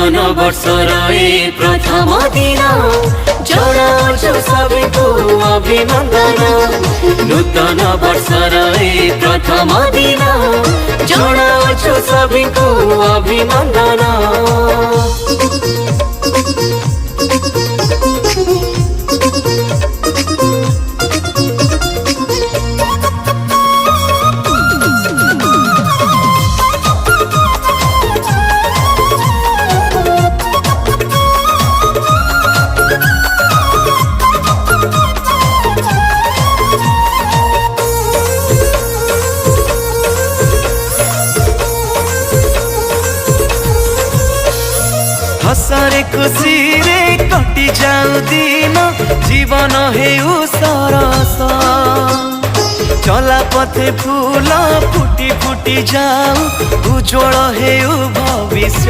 नूतन वर्षर ए प्रथम दिन जनाउँछु सबैको अभिनन्दन। नूतन वर्षर ए प्रथम दिन जनाउँछु सबैको अभिनन्दन। हसरे खुशी रे कटि जाऊ दिन जीवन हेउ सरस। चला पथे फूल फुटी फुटी जाऊ उज्जवल हेउ भविष्य।